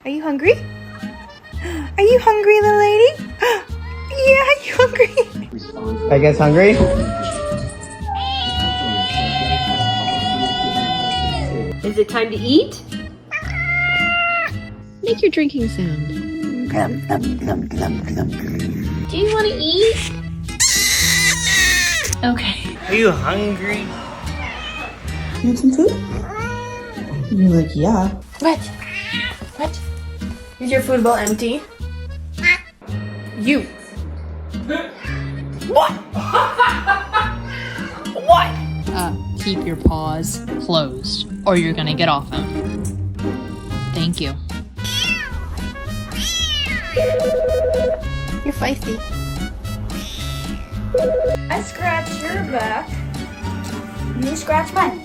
Are you hungry? Are you hungry, little lady? Yeah, are you hungry? Are you guys hungry? Is it time to eat? Make your drinking sound. Do you want to eat? Okay. Are you hungry? You want some food? You're like, yeah. What? What? Is your food bowl empty? You. What? What? Keep your paws closed, or you're gonna get off them. Thank you. You're feisty. I scratch your back. You scratch mine.